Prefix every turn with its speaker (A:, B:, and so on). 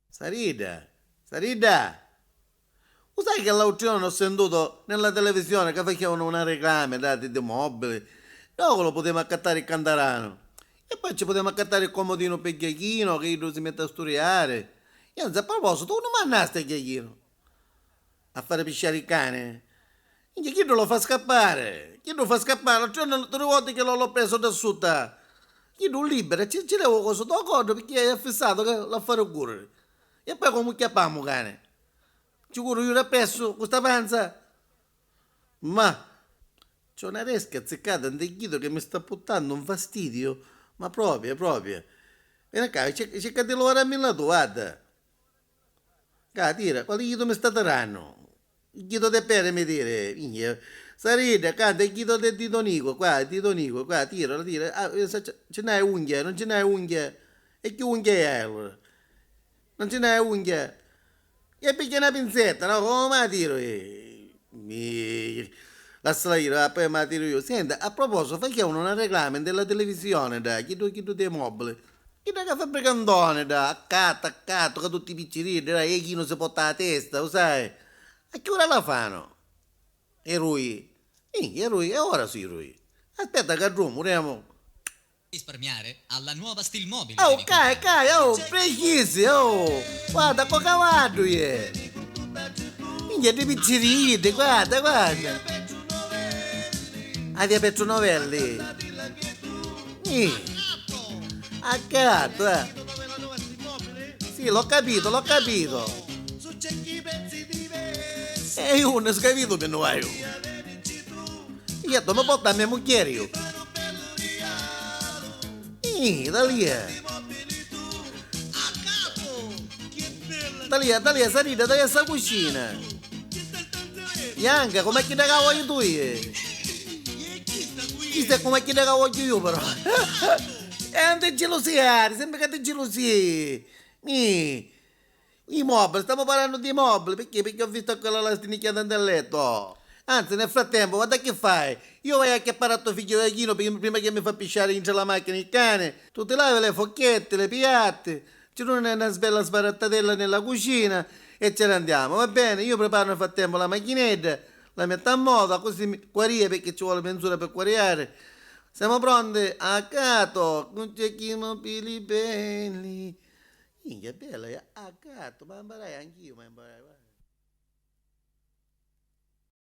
A: Sarida, Sarida, lo sai che l'altro giorno ho sentito nella televisione che facevano una reclama di mobili? Noi lo potevamo accattare il cantarano. E poi ci potevamo accattare il comodino per Ghiachino che io si mette a studiare. Io non so, a proposito, tu non mandaste Ghiachino a fare pisciare il cane? Minchia, chi non lo fa scappare? Chi non lo fa scappare? L'altro giorno 3 volte che l'ho preso da sotto. Chi non libera, ci devo cosa da accordo perché è fissato che la fare correre. E poi come chiappiamo cane? Ci curo io presso questa panza? Ma c'è una resca azzeccata in teghito che mi sta buttando un fastidio. Ma proprio, proprio. Vieni qua, cerca di lavorare a tu, guarda. Tira, quale chito mi sta tirando? Il chito de pere mi dire, minchia. Sarina, canta il chito del dito Nico, qua, il dito Nico, qua, tira, tira. Ah, ce n'hai unghie, non ce n'hai unghie. E che unghie hai allora? Non ce n'hai unghie. E perché una pinzetta, no? Come la tiro io? Lasciala io, poi me la tiro io. Senta, a proposito, facciamo una reclama della televisione, da, chi tu dei mobili. Chi da che fabbricantone, da, accatto, che tutti i piccirini, dai, e chi non si porta la testa, lo sai? A che ora la fanno? E lui? E lui, e ora sì, lui. Aspetta che rumoriamo.
B: Risparmiare alla nuova Stilmobile
A: Oh,
B: devi comprare.
A: oh, precisi, oh. Guarda, qua cavallo, yeah. Minchia di pizzerini, guarda, guarda. Ah, via Petronovelli. A gatto, eh. Sì, l'ho capito, l'ho capito. E io non ho capito che non hai. Io mi porta a mia moglie io. Da lì è. Da lì è salita, da lì è sta cucina. Bianca, come chi da voglio tu, eh? Chi sta come chi da voglio io, però. E non ti gelosiare, sempre che ti gelosie. I mobili, stiamo parlando di mobili, perché? Perché ho visto quella lastinicchiata nel letto. Anzi, nel frattempo, guarda che fai? Io vai a chiappare a tuo figlio Achino prima che mi fa pisciare in la macchina il cane. Tu ti lavi le forchette, le piatte, c'è una bella sbarattatella nella cucina e ce ne andiamo, va bene? Io preparo nel frattempo la macchinetta, la metto a moto, così guarie perché ci vuole mezz'ora per guariare. Siamo pronti? A cato, con giochi mobili belli. Minchia, bella, a gatto, ma imparai anch'io, ma imparai, guarda.